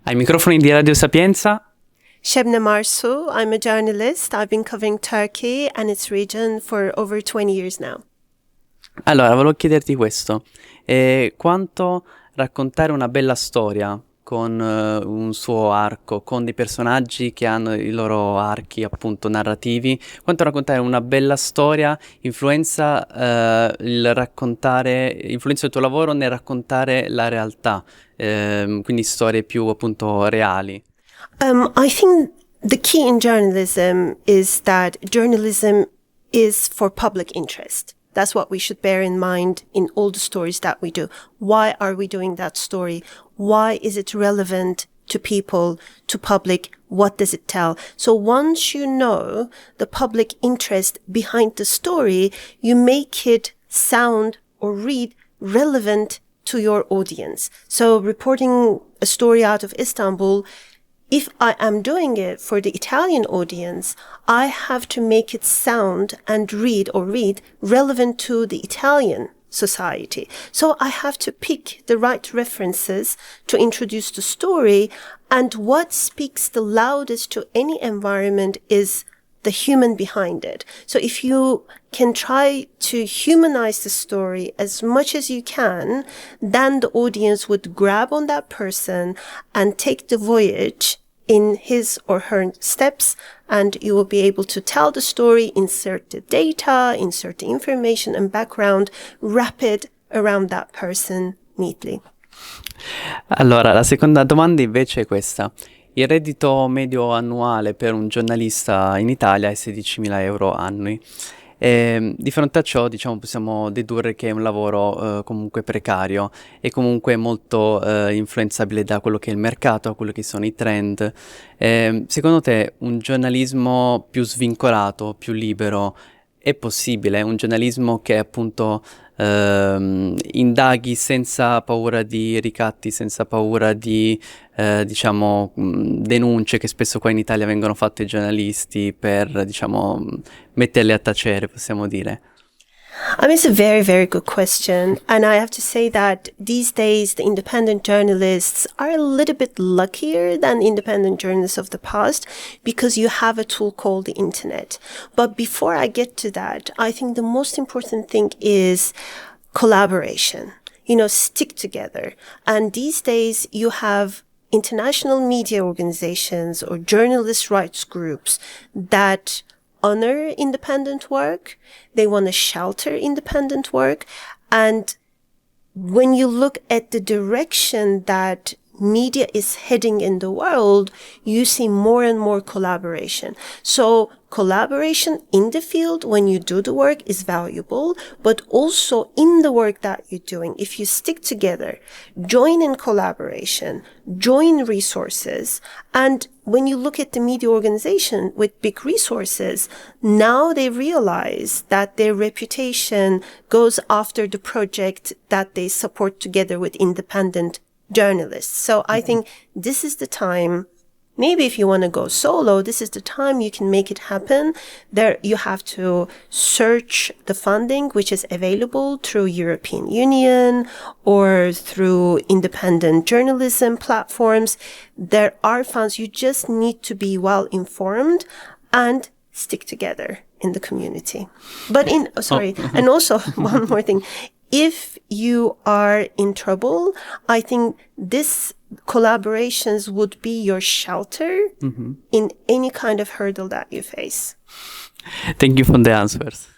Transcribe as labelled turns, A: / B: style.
A: Ai microfoni di Radio Sapienza,
B: Şebnem Arsu, I'm a journalist. I've been covering Turkey and its region for over 20 years now.
A: allora volevo chiederti questo, quanto raccontare una bella storia con un suo arco, con dei personaggi che hanno i loro archi appunto narrativi, quanto raccontare una bella storia influenza influenza il tuo lavoro nel raccontare la realtà, quindi storie più appunto reali.
B: I think the key in journalism is that journalism is for public interest. That's what we should bear in mind in all the stories that we do. Why are we doing that story? Why is it relevant to people, to public? What does it tell? So once you know the public interest behind the story, you make it sound or read relevant to your audience. So reporting a story out of Istanbul, if I am doing it for the Italian audience, I have to make it sound and read relevant to the Italian society. So I have to pick the right references to introduce the story. And what speaks the loudest to any environment is the human behind it. So if you can try to humanize the story as much as you can, then the audience would grab on that person and take the voyage in his or her steps, and you will be able to tell the story, insert the data, insert the information and background, wrap it around that person neatly.
A: Allora, la seconda domanda invece è questa. Il reddito medio annuale per un giornalista in Italia è 16.000 euro annui. Di fronte a ciò, diciamo, possiamo dedurre che è un lavoro comunque precario e comunque molto influenzabile da quello che è il mercato, a quello che sono i trend. Secondo te un giornalismo più svincolato, più libero, è possibile? Un giornalismo che appunto indaghi senza paura di ricatti, senza paura di diciamo denunce che spesso qua in Italia vengono fatte ai giornalisti per diciamo metterli a tacere, possiamo dire.
B: I mean, it's a very, very good question. And I have to say that these days, the independent journalists are a little bit luckier than independent journalists of the past because you have a tool called the internet. But before I get to that, I think the most important thing is collaboration. You know, stick together. And these days, you have international media organizations or journalist rights groups that honor independent work. They want to shelter independent work. And when you look at the direction that media is heading in the world, you see more and more collaboration. So collaboration in the field when you do the work is valuable, but also in the work that you're doing, if you stick together, join in collaboration, join resources, and when you look at the media organization with big resources, now they realize that their reputation goes after the project that they support together with independent journalists. So I think this is the time, maybe if you want to go solo, this is the time you can make it happen. There you have to search the funding which is available through European Union or through independent journalism platforms. There are funds. You just need to be well informed and stick together in the community. But and also one more thing. If you are in trouble, I think this collaborations would be your shelter in any kind of hurdle that you face.
A: Thank you for the answers.